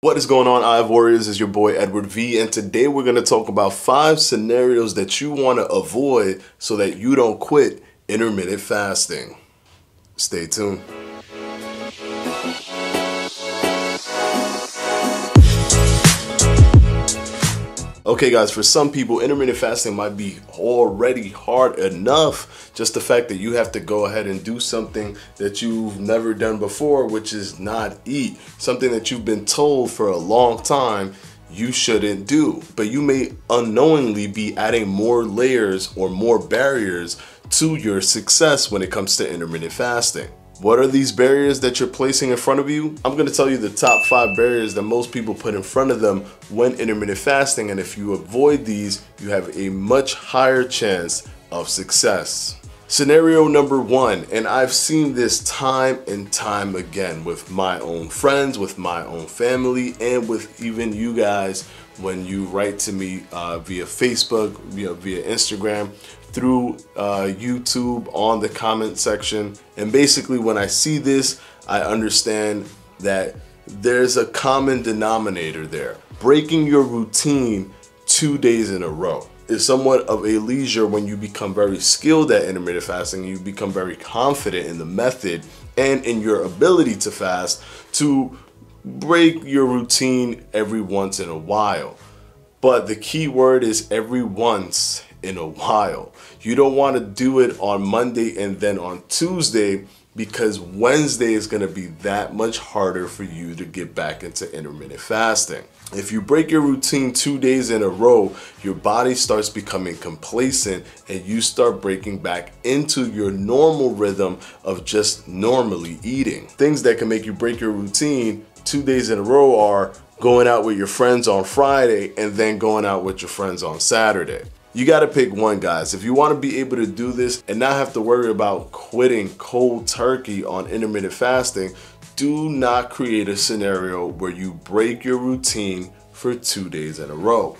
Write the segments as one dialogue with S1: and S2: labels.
S1: What is going on, IVE Warriors? It's your boy Edward V, and today we're going to talk about 5 scenarios that you want to avoid so that you don't quit intermittent fasting. Stay tuned. Okay guys, for some people, intermittent fasting might be already hard enough. Just the fact that you have to go ahead and do something that you've never done before, which is not eat. Something that you've been told for a long time you shouldn't do. But you may unknowingly be adding more layers or more barriers to your success when it comes to intermittent fasting. What are these barriers that you're placing in front of you? I'm going to tell you the top 5 barriers that most people put in front of them when intermittent fasting, and if you avoid these, you have a much higher chance of success. Scenario number 1, and I've seen this time and time again with my own friends, with my own family, and with even you guys when you write to me via Facebook, via Instagram, through YouTube, on the comment section. And basically when I see this, I understand that there's a common denominator there. Breaking your routine 2 days in a row is somewhat of a leisure when you become very skilled at intermittent fasting. You become very confident in the method and in your ability to fast, to break your routine every once in a while. But the key word is every once in a while. You don't want to do it on Monday and then on Tuesday, because Wednesday is going to be that much harder for you to get back into intermittent fasting. If you break your routine 2 days in a row, your body starts becoming complacent and you start breaking back into your normal rhythm of just normally eating. Things that can make you break your routine 2 days in a row are going out with your friends on Friday and then going out with your friends on Saturday. You got to pick one, guys. If you want to be able to do this and not have to worry about quitting cold turkey on intermittent fasting, do not create a scenario where you break your routine for 2 days in a row.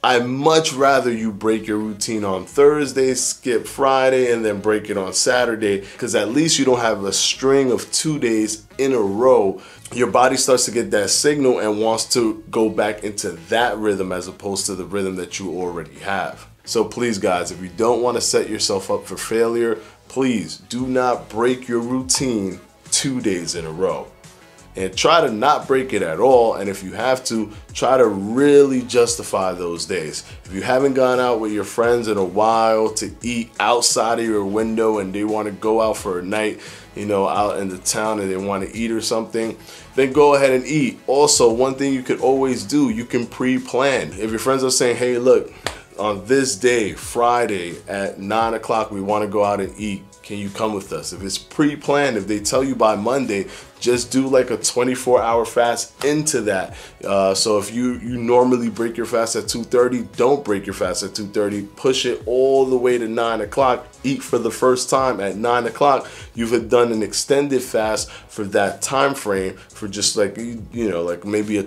S1: I'd much rather you break your routine on Thursday, skip Friday, and then break it on Saturday, because at least you don't have a string of 2 days in a row. Your body starts to get that signal and wants to go back into that rhythm as opposed to the rhythm that you already have. So please guys, if you don't want to set yourself up for failure, please do not break your routine 2 days in a row. And try to not break it at all, and if you have to, try to really justify those days. If you haven't gone out with your friends in a while to eat outside of your window and they want to go out for a night, out in the town, and they want to eat or something, then go ahead and eat. Also, one thing you could always do, you can pre-plan. If your friends are saying, hey look, on this day, Friday at 9 o'clock, we want to go out and eat, can you come with us? If it's pre-planned, if they tell you by Monday, just do like a 24-hour fast into that. So if you normally break your fast at 2:30, don't break your fast at 2:30. Push it all the way to 9 o'clock. Eat for the first time at 9 o'clock. You've done an extended fast for that time frame, for just like, like maybe a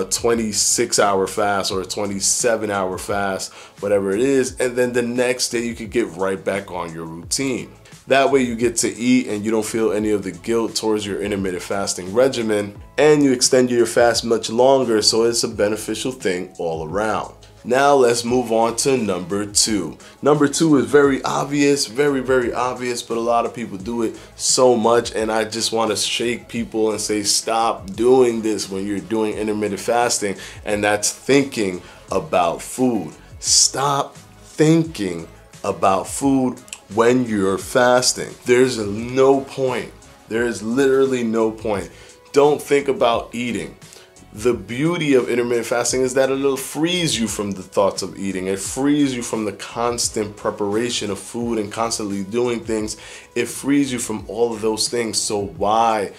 S1: 26-hour fast or a 27-hour fast, whatever it is, and then the next day you could get right back on your routine. That way you get to eat and you don't feel any of the guilt towards your intermittent fasting regimen, and you extend your fast much longer, so it's a beneficial thing all around. Now let's move on to number 2. Number 2 is very obvious, very obvious, but a lot of people do it so much, and I just want to shake people and say stop doing this when you're doing intermittent fasting, and that's thinking about food. Stop thinking about food when you're fasting. There's no point. There is literally no point. Don't think about eating. The beauty of intermittent fasting is that it'll freeze you from the thoughts of eating. It frees you from the constant preparation of food and constantly doing things. It frees you from all of those things. So why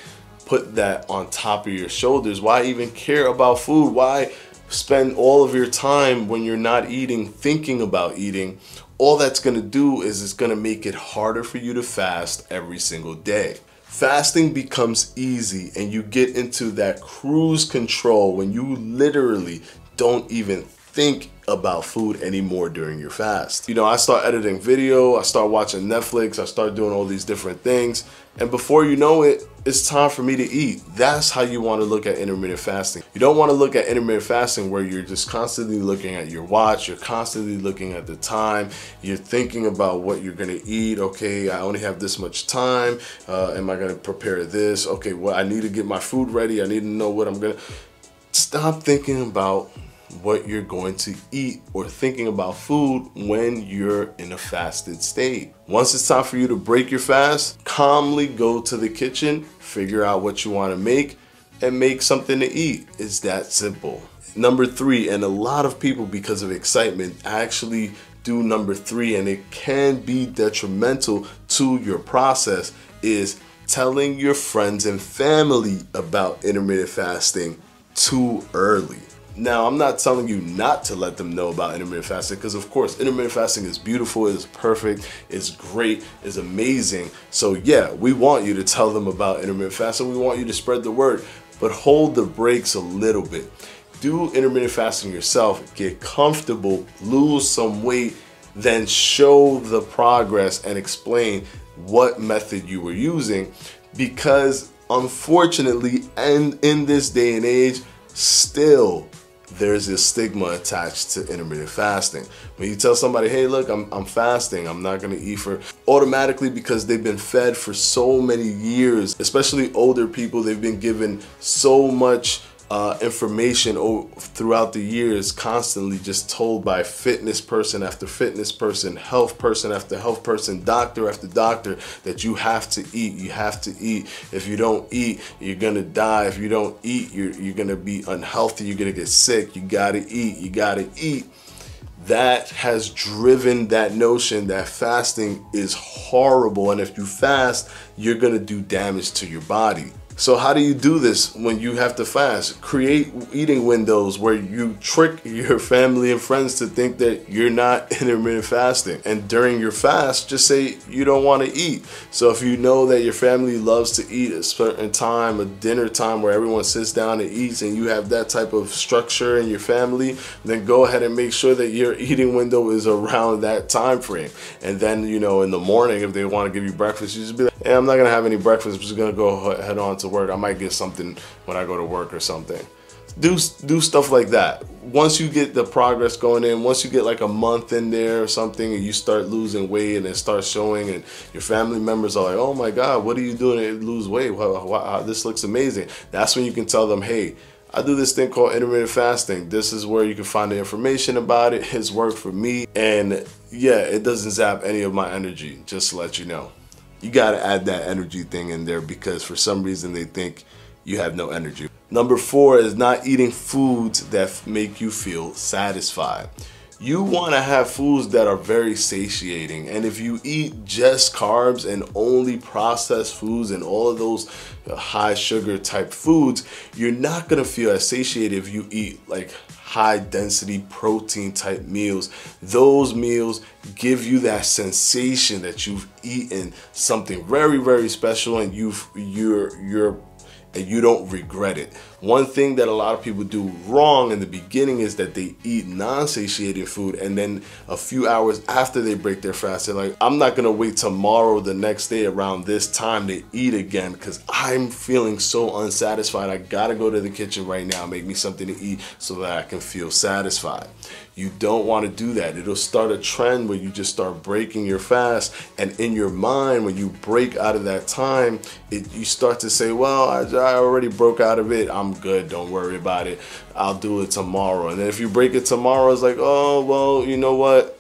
S1: put that on top of your shoulders? Why even care about food? Why spend all of your time when you're not eating thinking about eating? All that's going to do is it's going to make it harder for you to fast every single day. Fasting becomes easy and you get into that cruise control when you literally don't even think about food anymore during your fast. I start editing video, I start watching Netflix, I start doing all these different things, and before you know it, it's time for me to eat. That's how you want to look at intermittent fasting. You don't want to look at intermittent fasting where you're just constantly looking at your watch, you're constantly looking at the time, you're thinking about what you're going to eat. Okay, I only have this much time. Am I going to prepare this? Okay, well, I need to get my food ready. I need to know what I'm going to... Stop thinking about what you're going to eat or thinking about food when you're in a fasted state. Once it's time for you to break your fast, calmly go to the kitchen, figure out what you want to make, and make something to eat. It's that simple. Number 3, and a lot of people, because of excitement, actually do number 3, and it can be detrimental to your process, is telling your friends and family about intermittent fasting too early. Now, I'm not telling you not to let them know about intermittent fasting, because of course intermittent fasting is beautiful, it's perfect, it's great, it's amazing. So yeah, we want you to tell them about intermittent fasting, we want you to spread the word, but hold the brakes a little bit. Do intermittent fasting yourself, get comfortable, lose some weight, then show the progress and explain what method you were using, because unfortunately, and in this day and age, still there's a stigma attached to intermittent fasting. When you tell somebody, hey, look, I'm fasting, I'm not gonna eat for, automatically, because they've been fed for so many years, especially older people, they've been given so much information throughout the years, constantly just told by fitness person after fitness person, health person after health person, doctor after doctor, that you have to eat, you have to eat. If you don't eat, you're gonna die. If you don't eat, you're gonna be unhealthy, you're gonna get sick. You gotta eat, you gotta eat. That has driven that notion that fasting is horrible, and if you fast, you're gonna do damage to your body. So how do you do this when you have to fast? Create eating windows where you trick your family and friends to think that you're not intermittent fasting. And during your fast, just say you don't want to eat. So if you know that your family loves to eat a certain time, a dinner time where everyone sits down and eats, and you have that type of structure in your family, then go ahead and make sure that your eating window is around that time frame. And then, you know, in the morning, if they want to give you breakfast, you just be like, hey, I'm not going to have any breakfast. I'm just going to go head on to work. I might get something when I go to work or something. Do stuff like that. Once you get the progress going in, once you get like a month in there or something, and you start losing weight and it starts showing, and your family members are like, oh my God, what are you doing to lose weight? Wow, this looks amazing. That's when you can tell them, hey, I do this thing called intermittent fasting. This is where you can find the information about it. It's worked for me. And yeah, it doesn't zap any of my energy, just to let you know. You gotta add that energy thing in there, because for some reason they think you have no energy. Number 4 is not eating foods that make you feel satisfied. You wanna have foods that are very satiating, and if you eat just carbs and only processed foods and all of those high sugar type foods, you're not gonna feel as satiated if you eat like high density protein type meals. Those meals give you that sensation that you've eaten something very, very special, and you don't regret it. One thing that a lot of people do wrong in the beginning is that they eat non-satiating food, and then a few hours after they break their fast, they're like, I'm not gonna wait tomorrow, the next day around this time to eat again, because I'm feeling so unsatisfied. I gotta go to the kitchen right now, make me something to eat so that I can feel satisfied. You don't want to do that. It'll start a trend where you just start breaking your fast, and in your mind, when you break out of that time, you start to say, well, I already broke out of it, I'm good, don't worry about it, I'll do it tomorrow. And then if you break it tomorrow, it's like, oh, well, you know what,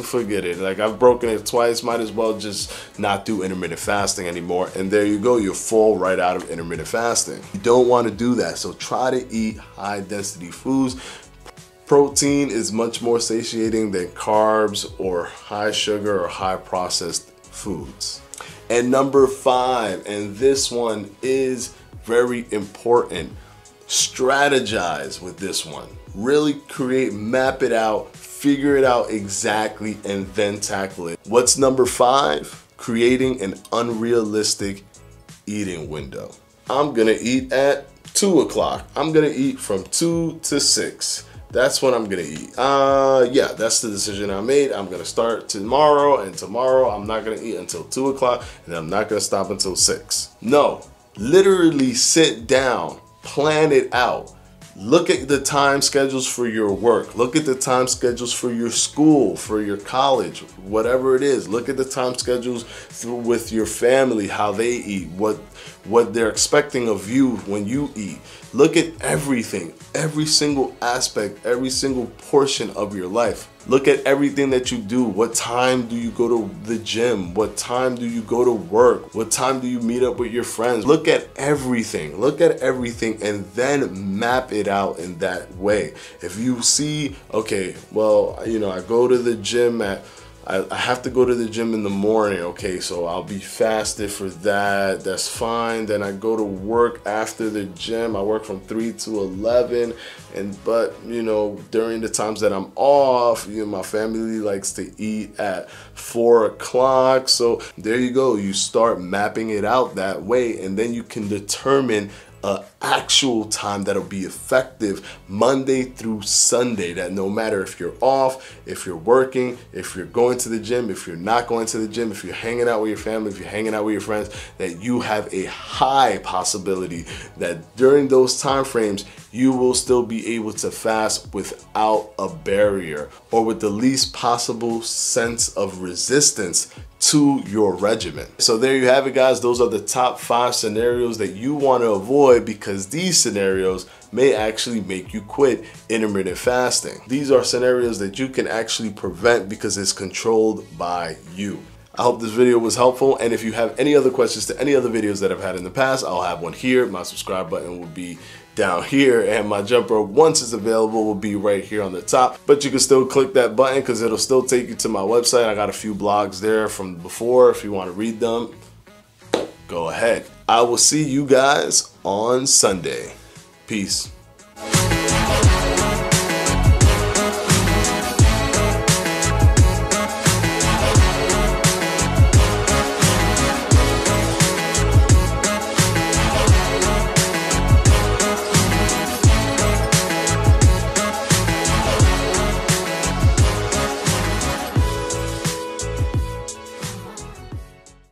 S1: forget it. Like, I've broken it twice, might as well just not do intermittent fasting anymore. And there you go, you fall right out of intermittent fasting. You don't want to do that. So try to eat high density foods. Protein is much more satiating than carbs or high sugar or high processed foods. And number 5, and this one is very important, strategize with this one. Really map it out, figure it out exactly, and then tackle it. What's number 5? Creating an unrealistic eating window. I'm gonna eat at 2 o'clock. I'm gonna eat from 2 to 6. that's when I'm gonna eat. Yeah, that's the decision I made. I'm gonna start tomorrow, and tomorrow I'm not gonna eat until 2 o'clock, and I'm not gonna stop until 6. No, literally sit down, plan it out. Look at the time schedules for your work. Look at the time schedules for your school, for your college, whatever it is. Look at the time schedules with your family, how they eat, what they're expecting of you when you eat. Look at everything, every single aspect, every single portion of your life. Look at everything that you do. What time do you go to the gym? What time do you go to work? What time do you meet up with your friends? Look at everything. Look at everything and then map it out in that way. If you see, okay, well, you know, I go to the gym I have to go to the gym in the morning. Okay, so I'll be fasted for that. That's fine. Then I go to work after the gym. I work from 3 to 11. But you know, during the times that I'm off, you know, my family likes to eat at 4 o'clock. So there you go. You start mapping it out that way, and then you can determine an actual time that'll be effective Monday through Sunday, that no matter if you're off, if you're working, if you're going to the gym, if you're not going to the gym, if you're hanging out with your family, if you're hanging out with your friends, that you have a high possibility that during those time frames you will still be able to fast without a barrier, or with the least possible sense of resistance to your regimen. So there you have it, guys. Those are the top 5 scenarios that you want to avoid, because these scenarios may actually make you quit intermittent fasting. These are scenarios that you can actually prevent because it's controlled by you. I hope this video was helpful, and if you have any other questions to any other videos that I've had in the past, I'll have one here. My subscribe button will be down here, and my jump rope, once it's available, will be right here on the top. But you can still click that button because it'll still take you to my website. I got a few blogs there from before. If you want to read them, go ahead. I will see you guys on Sunday. Peace.